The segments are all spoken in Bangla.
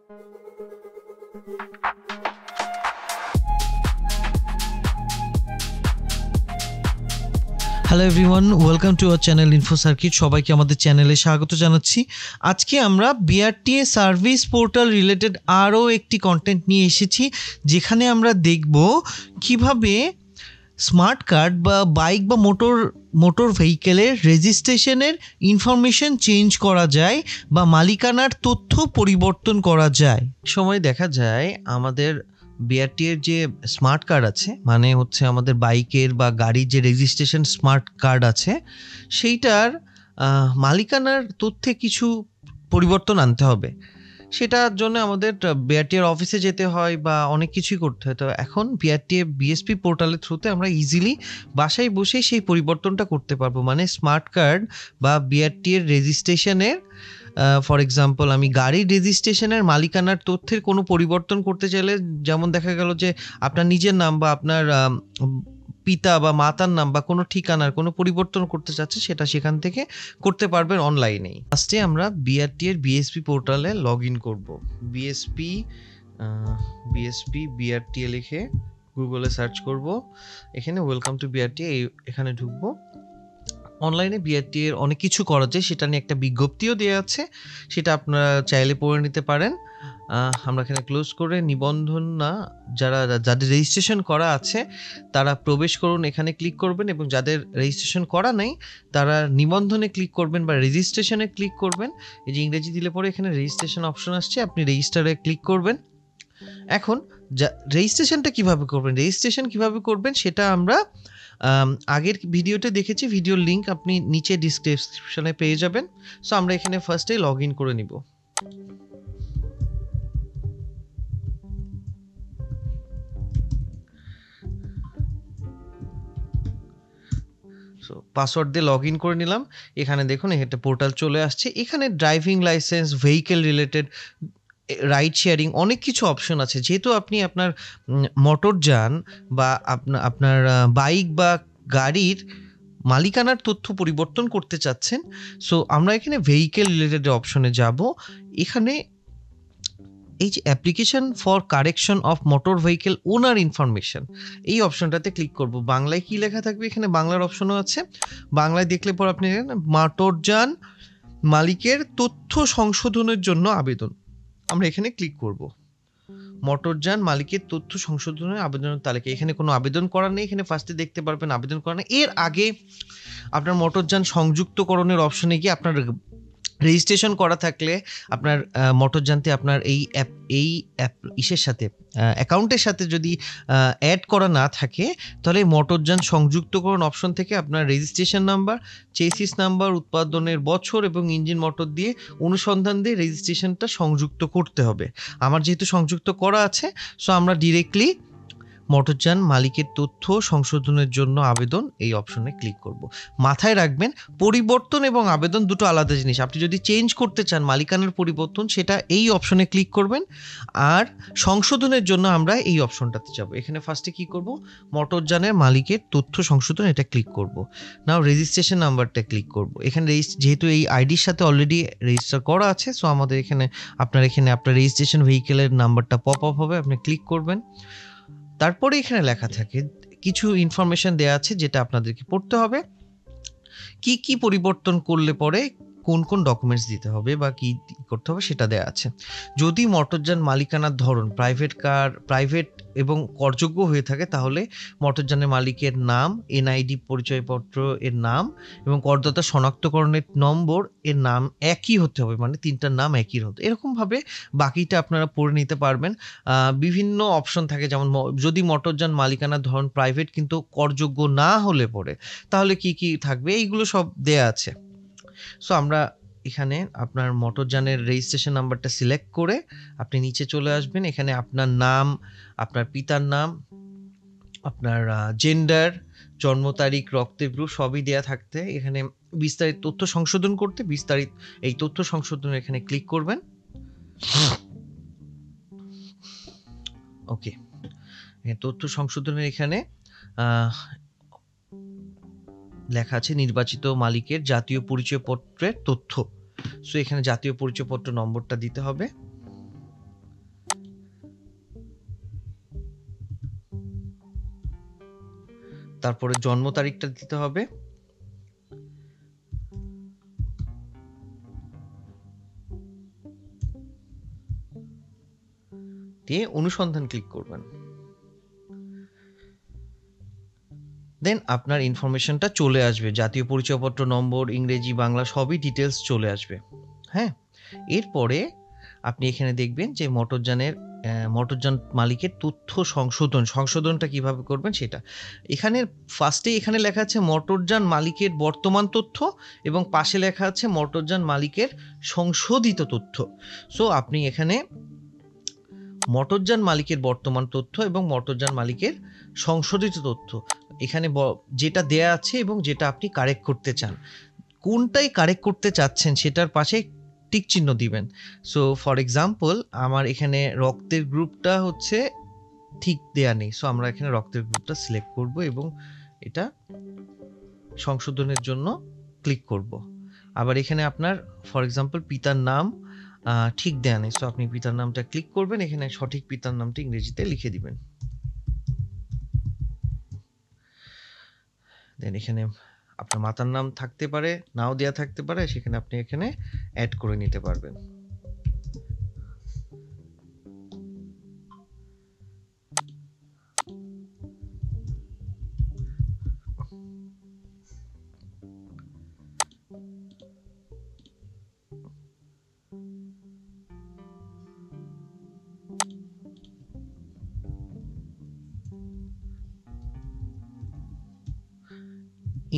Hello everyone, welcome to our channel info circuit. সবাইকে আমাদের চ্যানেলে স্বাগত জানাচ্ছি। আজকে আমরা বিআরটিএ সার্ভিস পোর্টাল রিলেটেড আরও একটি কন্টেন্ট নিয়ে এসেছি, যেখানে আমরা দেখব কিভাবে স্মার্ট কার্ড বা বাইক বা মোটর ভেহিকেলের রেজিস্ট্রেশনের ইনফরমেশন চেঞ্জ করা যায় বা মালিকানার তথ্য পরিবর্তন করা যায়। সময় দেখা যায় আমাদের বিআরটিএর যে স্মার্ট কার্ড আছে, মানে হচ্ছে আমাদের বাইকের বা গাড়ির যে রেজিস্ট্রেশন স্মার্ট কার্ড আছে, সেইটার মালিকানার তথ্যে কিছু পরিবর্তন আনতে হবে। সেটার জন্য আমাদের বিআরটিএর অফিসে যেতে হয় বা অনেক কিছুই করতে হয়। তো এখন বিআরটিএ বিএসপি পোর্টালের থ্রুতে আমরা ইজিলি বাসায় বসেই সেই পরিবর্তনটা করতে পারবো। মানে স্মার্ট কার্ড বা বিআরটিএর রেজিস্ট্রেশনের ফর এক্সাম্পল আমি গাড়ির রেজিস্ট্রেশনের মালিকানার তথ্যের কোনো পরিবর্তন করতে চাইলে, যেমন দেখা গেল যে আপনার নিজের নাম বা আপনার পিতা বা মাতার নাম বা কোনো ঠিকানার কোনো পরিবর্তন করতে চাচ্ছে, সেটা সেখান থেকে করতে পারবেন অনলাইনেই। ফার্স্টে আমরা বিআরটিএর বিএসপি পোর্টালে লগ ইন করবো। বিএসপি বিআরটিএ লিখে গুগলে সার্চ করব। এখানে ওয়েলকাম টু বিআরটিএ এখানে ঢুকবো। অনলাইনে বিআরটিএর অনেক কিছু করা যায়, সেটা নিয়ে একটা বিজ্ঞপ্তিও দেওয়া আছে, সেটা আপনারা চাইলে পড়ে নিতে পারেন। আমরা এখানে ক্লোজ করে নিবন্ধন না, যাদের রেজিস্ট্রেশন করা আছে তারা প্রবেশ করুন, এখানে ক্লিক করবেন, এবং যাদের রেজিস্ট্রেশন করা নেই তারা নিবন্ধনে ক্লিক করবেন বা রেজিস্ট্রেশনে ক্লিক করবেন। এই যে ইংরেজি দিলে পরে এখানে রেজিস্ট্রেশন অপশন আসছে, আপনি রেজিস্টারে ক্লিক করবেন। এখন রেজিস্ট্রেশনটা কিভাবে করবেন সেটা আমরা আগের ভিডিওতে দেখেছি, ভিডিওর লিঙ্ক আপনি নিচে ডিসক্রিপশনে পেয়ে যাবেন। সো আমরা এখানে ফার্স্টে লগ ইন করে নিব। সো পাসওয়ার্ড দিয়ে লগ ইন করে নিলাম। এখানে দেখুন একটা পোর্টাল চলে আসছে। এখানে driving licence, vehicle related, ride sharing অনেক কিছু অপশন আছে। যেহেতু আপনি আপনার মোটরযান বা আপনার বাইক বা গাড়ির মালিকানার তথ্য পরিবর্তন করতে চাচ্ছেন, সো আমরা এখানে ভেহিকেল রিলেটেড অপশনে যাব। এখানে এই যে application for correction of motor vehicle owner information, এই অপশনটাতে ক্লিক করব। বাংলায় কি লেখা থাকবে, এখানে বাংলার অপশনও আছে। বাংলায় দেখলে পর আপনি মোটরযান মালিকের তথ্য সংশোধনের জন্য আবেদন, আমরা এখানে ক্লিক করব। মোটরযান মালিকের তথ্য সংশোধনের আবেদনের তালিকা, এখানে কোনো আবেদন করা নেই। এখানে ফার্স্টে দেখতে পারবেন আবেদন করা নেই। এর আগে আপনার মোটরযান সংযুক্তকরণের অপশনে গিয়ে আপনার রেজিস্ট্রেশন করা থাকলে, আপনার মোটরযানতে আপনার এই ইসের সাথে অ্যাকাউন্টের সাথে যদি অ্যাড করা না থাকে, তাহলে মোটরযান সংযুক্তকরণ অপশন থেকে আপনার রেজিস্ট্রেশন নাম্বার, চেসিস নাম্বার, উৎপাদনের বছর এবং ইঞ্জিন মোটর দিয়ে অনুসন্ধান দিয়ে রেজিস্ট্রেশনটা সংযুক্ত করতে হবে। আমার যেহেতু সংযুক্ত করা আছে, সো আমরা ডিরেক্টলি মোটরযান মালিকের তথ্য সংশোধনের জন্য আবেদন এই অপশনে ক্লিক করব। মাথায় রাখবেন, পরিবর্তন এবং আবেদন দুটো আলাদা জিনিস। আপনি যদি চেঞ্জ করতে চান মালিকানার পরিবর্তন, সেটা এই অপশনে ক্লিক করবেন, আর সংশোধনের জন্য আমরা এই অপশনটাতে যাব। এখানে ফার্স্টে কি করব, মোটরযানের মালিকের তথ্য সংশোধন, এটা ক্লিক করব। নাও রেজিস্ট্রেশন নাম্বারটা ক্লিক করব। এখানে যেহেতু এই আইডির সাথে অলরেডি রেজিস্টার করা আছে, সো আমাদের এখানে আপনার রেজিস্ট্রেশন ভেহিকেলের নাম্বারটা পপ আপ হবে, আপনি ক্লিক করবেন। তারপরে এখানে লেখা থাকে কিছু ইনফরমেশন দেওয়া আছে, যেটা আপনাদেরকে পড়তে হবে। কি কি পরিবর্তন করলে পরে কোন কোন ডকুমেন্টস দিতে হবে বা কি করতে হবে সেটা দেওয়া আছে। যদি মোটরযান মালিকানার ধরন প্রাইভেট এবং করযোগ্য হয়ে থাকে, তাহলে মোটরযানের মালিকের নাম, এনআইডি পরিচয়পত্র এর নাম এবং করদাতা শনাক্তকরণের নম্বর এর নাম একই হতে হবে, মানে তিনটার নাম একই হতে। এরকমভাবে বাকিটা আপনারা পড়ে নিতে পারবেন। বিভিন্ন অপশন থাকে, যেমন যদি মোটরযান মালিকানার ধরন প্রাইভেট কিন্তু করযোগ্য না হলে পরে, তাহলে কি কি থাকবে, এইগুলো সব দেয়া আছে। সো আমরা এখানে আপনার মোটরযানের রেজিস্ট্রেশন নাম্বারটা সিলেক্ট করে আপনি নিচে চলে আসবেন। এখানে আপনার নাম, আপনার পিতার নাম, আপনার জেন্ডার, জন্ম তারিখ, রক্তের গ্রুপ সবই দেয়া থাকতে, এখানে বিস্তারিত তথ্য সংশোধন করতে এই তথ্য সংশোধনের এখানে ক্লিক করবেন। ওকে, তথ্য সংশোধনের এখানে লেখা আছে নির্বাচিত মালিকের জাতীয় পরিচয়পত্রের তথ্য। সো এখানে জাতীয় পরিচয়পত্র নম্বরটা দিতে হবে। তারপরে জন্ম তারিখটা দিতে হবে, দিয়ে অনুসন্ধান ক্লিক করবেন। দেন আপনার ইনফরমেশনটা চলে আসবে, জাতীয় পরিচয়পত্র নম্বর, ইংরেজি বাংলা সবই ডিটেলস চলে আসবে। হ্যাঁ, এরপরে আপনি এখানে দেখবেন যে মোটরযান মালিকের তথ্য সংশোধনটা কিভাবে করবেন সেটা। এখানে ফার্স্টে এখানে লেখা আছে মোটরযান মালিকের বর্তমান তথ্য এবং পাশে লেখা আছে মোটরযান মালিকের সংশোধিত তথ্য। সো আপনি এখানে মোটরযান মালিকের বর্তমান তথ্য এবং মোটরযান মালিকের সংশোধিত তথ্য এখানে যেটা দেয়া আছে এবং যেটা আপনি কারেক্ট করতে চান, কোনটাই কারেক্ট করতে চাচ্ছেন সেটার পাশে টিক চিহ্ন দিবেন। সো ফর এক্সাম্পল আমার এখানে রক্তের গ্রুপটা হচ্ছে ঠিক দেয়া নেই, সো আমরা এখানে রক্তের গ্রুপটা সিলেক্ট করব এবং এটা সংশোধনের জন্য ক্লিক করব। আবার এখানে আপনার ফর এক্সাম্পল পিতার নাম ঠিক দেয়া নেই, সো আপনি পিতার নামটা ক্লিক করবেন, এখানে সঠিক পিতার নামটা ইংরেজিতে লিখে দিবেন। দেন এখানে আপনার মাতার নাম থাকতে পারে, নাও দেয়া থাকতে পারে, সেখানে আপনি এখানে অ্যাড করে নিতে পারবেন।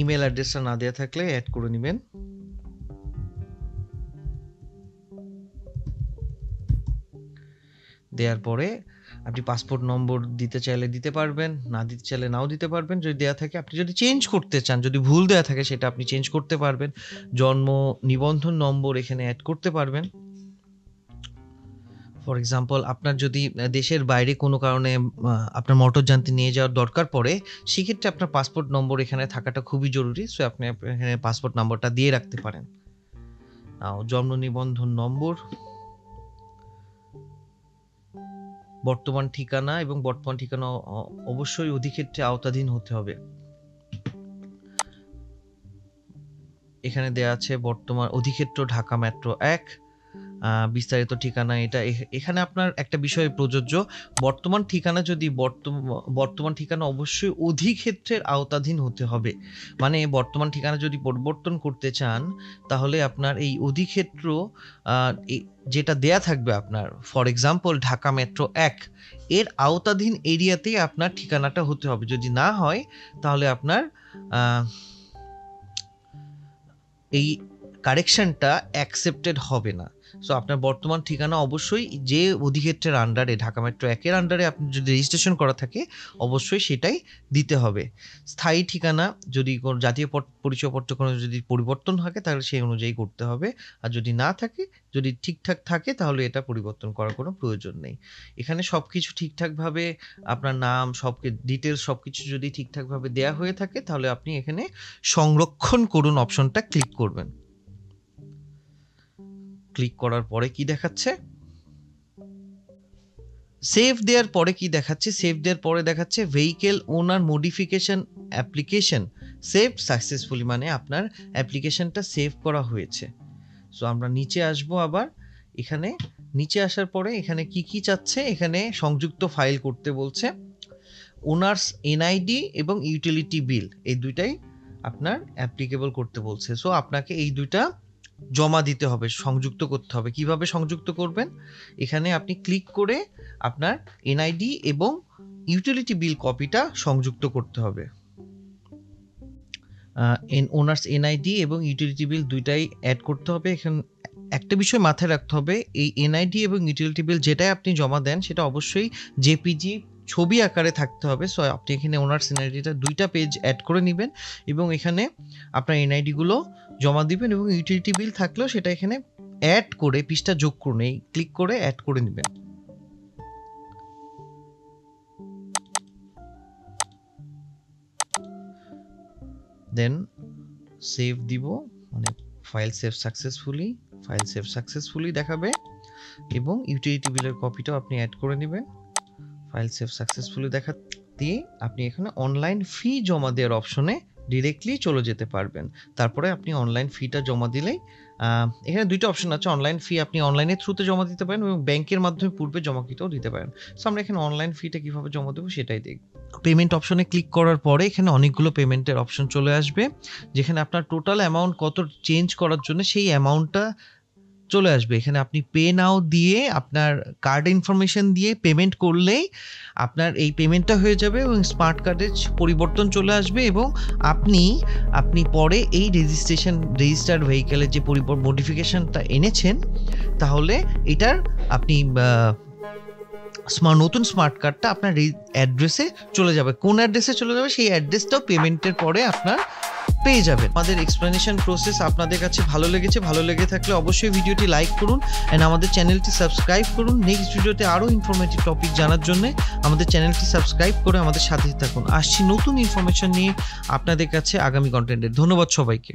ইমেল অ্যাড্রেসটা না দেওয়া থাকলে অ্যাড করে নেবেন। দেওয়ার পরে আপনি পাসপোর্ট নম্বর দিতে চাইলে দিতে পারবেন, না দিতে চাইলে নাও দিতে পারবেন। যদি দেওয়া থাকে, আপনি যদি চেঞ্জ করতে চান, যদি ভুল দেওয়া থাকে সেটা আপনি চেঞ্জ করতে পারবেন। জন্ম নিবন্ধন নম্বর এখানে অ্যাড করতে পারবেন। ফর এক্সাম্পল আপনার যদি দেশের বাইরে কোনো কারণে আপনার মোটরযানটি নিয়ে যাওয়ার দরকার পড়ে, সেক্ষেত্রে আপনার পাসপোর্ট নম্বর এখানে থাকাটা খুবই জরুরি। সো আপনি এখানে পাসপোর্ট নম্বরটা দিয়ে রাখতে পারেন। জন্ম নিবন্ধন নম্বর, বর্তমান ঠিকানা, এবং বর্তমান ঠিকানা অবশ্যই অধিক্ষেত্রে আওতাধীন হতে হবে। এখানে দেয়া আছে বর্তমান অধিক্ষেত্র ঢাকা মেট্রো 1, বিস্তারিত ঠিকানা এটা। এখানে আপনার একটা বিষয় প্রযোজ্য, বর্তমান ঠিকানা যদি বর্তমান ঠিকানা অবশ্যই অধিক্ষেত্রের আওতাধীন হতে হবে। মানে বর্তমান ঠিকানা যদি পরিবর্তন করতে চান, তাহলে আপনার এই অধিক্ষেত্র যেটা দেয়া থাকবে আপনার, ফর এক্সাম্পল ঢাকা মেট্রো 1 এর আওতাধীন এরিয়াতেই আপনার ঠিকানাটা হতে হবে। যদি না হয় তাহলে আপনার এই কারেকশনটা অ্যাকসেপ্টেড হবে না। সো আপনার বর্তমান ঠিকানা অবশ্যই যে অধিক্ষেত্রের আন্ডারে, ঢাকা মেট্রো 1 এর আন্ডারে আপনি যদি রেজিস্ট্রেশন করা থাকে, অবশ্যই সেটাই দিতে হবে। স্থায়ী ঠিকানা, যদি কোনো জাতীয় পরিচয়পত্র কোনো যদি পরিবর্তন থাকে তাহলে সেই অনুযায়ী করতে হবে, আর যদি না থাকে, যদি ঠিকঠাক থাকে তাহলে এটা পরিবর্তন করার কোনো প্রয়োজন নেই। এখানে সব কিছু ঠিকঠাকভাবে আপনার নাম, ডিটেলস সব কিছু যদি ঠিকঠাকভাবে দেয়া হয়ে থাকে, তাহলে আপনি এখানে সংরক্ষণ করুন অপশনটা ক্লিক করবেন। ক্লিক করার পরে কি দেখাচ্ছে? সেভ দেওয়ার পরে কি দেখাচ্ছে? সেভ দেওয়ার পরে দেখাচ্ছে ভেহিকেল ওনার মডিফিকেশন অ্যাপ্লিকেশন সেভ সাকসেসফুলি, মানে আপনার অ্যাপ্লিকেশনটা সেভ করা হয়েছে। সো আমরা নিচে আসবো আবার। এখানে নিচে আসার পরে এখানে কি কি চাচ্ছে? এখানে সংযুক্ত ফাইল করতে বলছে, ওনার্স এনআইডি এবং ইউটিলিটি বিল, এই দুইটাই আপনার অ্যাপ্লিকেবল করতে বলছে। সো আপনাকে এই দুইটা জমা দিতে হবে, সংযুক্ত করতে হবে। কিভাবে সংযুক্ত করবেন? এখানে আপনি ক্লিক করে আপনার এনআইডি এবং ইউটিলিটি বিল কপিটা সংযুক্ত করতে হবে। ওনার্স এনআইডি এবং ইউটিলিটি বিল দুইটাই অ্যাড করতে হবে। এখানে একটা বিষয় মাথায় রাখতে হবে, এই এনআইডি এবং ইউটিলিটি বিল যেটাই আপনি জমা দেন সেটা অবশ্যই জেপিজি ছবি আকারে থাকতে হবে। সো আপনি এখানে ওনার্স এনআইডিটা দুইটা পেজ অ্যাড করে নেবেন এবং এখানে আপনার এনআইডিগুলো জমা দিবেন, এবং ইউটিলিটি বিল থাকলেও সেটা এখানে অ্যাড করে পৃষ্ঠা যোগ করুন, এই ক্লিক করে অ্যাড করে নেবেন। দেন সেভ দিব, মানে ফাইল সেভ সাকসেসফুলি দেখাবে, এবং ইউটিলিটি বিলের কপিটাও আপনি অ্যাড করে নেবেন। ফাইল সেভ সাকসেসফুলি দিয়ে আপনি এখানে অনলাইন ফি জমা দেওয়ার অপশনে ডিরেক্টলি চলে যেতে পারবেন। তারপরে আপনি অনলাইন ফিটা জমা দিলেই এখানে ২ টা অপশন আছে। অনলাইন ফি আপনি অনলাইনের থ্রুতে জমা দিতে পারেন এবং ব্যাংকের মাধ্যমে পূর্বে জমাকৃতও দিতে পারেন। সো আমরা এখানে অনলাইন ফিটা কিভাবে জমা দেবো সেটাই দেখব। পেমেন্ট অপশনে ক্লিক করার পরে এখানে অনেকগুলো পেমেন্টের অপশন চলে আসবে, যেখানে আপনার টোটাল অ্যামাউন্ট কত চেঞ্জ করার জন্য সেই অ্যামাউন্টটা চলে আসবে। এখানে আপনি পে নাও দিয়ে আপনার কার্ড ইনফরমেশন দিয়ে পেমেন্ট করলেই আপনার এই পেমেন্টটা হয়ে যাবে এবং স্মার্ট কার্ডের পরিবর্তন চলে আসবে এবং আপনি পরে এই রেজিস্টার্ড ভেহিকেলের যে মডিফিকেশনটা এনেছেন, তাহলে এটার আপনি নতুন স্মার্ট কার্ডটা আপনার অ্যাড্রেসে চলে যাবে। কোন অ্যাড্রেসে চলে যাবে সেই অ্যাড্রেসটাও পেমেন্টের পরে আপনার পেয়ে যাবেন। আমাদের এক্সপ্লেনেশন প্রসেস আপনাদের কাছে ভালো লেগে থাকলে অবশ্যই ভিডিওটি লাইক করুন এন্ড আমাদের চ্যানেলটি সাবস্ক্রাইব করুন। নেক্সট ভিডিওতে আরও ইনফরমেটিভ টপিক জানার জন্য আমাদের চ্যানেলটি সাবস্ক্রাইব করে আমাদের সাথে থাকুন। আসছি নতুন ইনফরমেশন নিয়ে আপনাদের কাছে আগামী কন্টেন্টে। ধন্যবাদ সবাইকে।